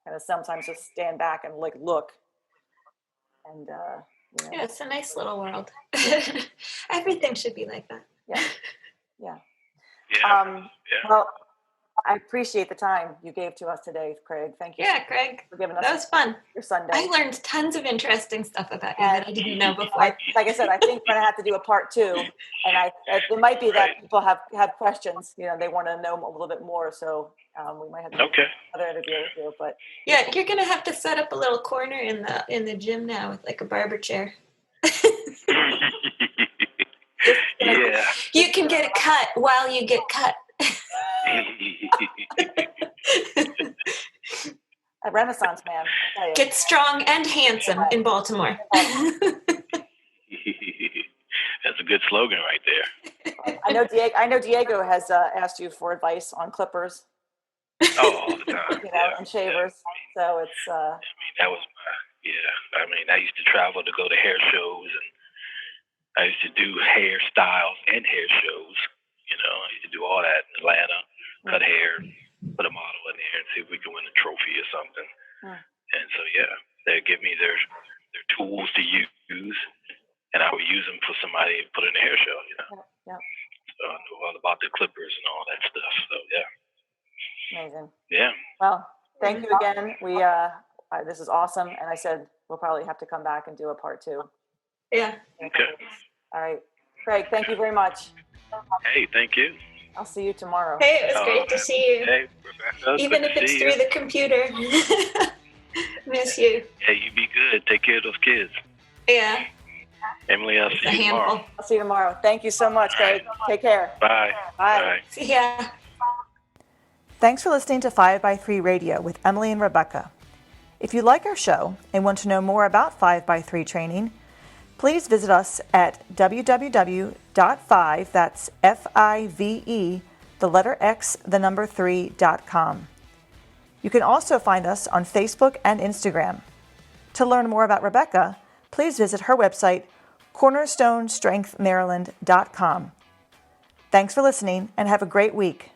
And sometimes just stand back and look. And yeah, it's a nice little world. Everything should be like that. Yeah. Yeah. Well, I appreciate the time you gave to us today, Craig. Thank you. Yeah, Craig. For giving us that was fun. Your Sunday. I learned tons of interesting stuff about you that I didn't know before. Like I said, I think we're gonna have to do a part 2, and it might be that people have questions. They want to know a little bit more, so we might have to do another interview with you. But yeah, you're gonna have to set up a little corner in the gym now with like a barber chair. Yeah. You can get a cut while you get cut. A Renaissance man. I'll tell you. Get strong and handsome in Baltimore. That's a good slogan right there. I know Diego has asked you for advice on clippers. Oh, all the time. And shavers. So it's. That was I used to travel to go to hair shows, and I used to do hairstyles and hair shows. I used to do all that in Atlanta, cut hair, put a model in there, and see if we could win a trophy or something. And so, they'd give me their tools to use, and I would use them for somebody to put in a hair show. Yeah. So I knew all about the clippers and all that stuff. So Amazing. Yeah. Well, thank you again. We this is awesome, and I said we'll probably have to come back and do a part 2. Yeah. Okay. All right, Craig. Thank you very much. Hey, thank you. I'll see you tomorrow. Hey, it was great to see you. Hey, Rebecca. Even if it's through the computer. Miss you. Hey, you be good. Take care of those kids. Yeah. Emily, I'll see you tomorrow. I'll see you tomorrow. Thank you so much, Craig. Take care. Bye. Bye. See ya. Thanks for listening to 5x3 Radio with Emily and Rebecca. If you like our show and want to know more about 5x3 training, please visit us at www.5, that's F-I-V-E, the letter X, the number 3.com. You can also find us on Facebook and Instagram. To learn more about Rebecca, please visit her website, cornerstonestrengthmaryland.com. Thanks for listening and have a great week.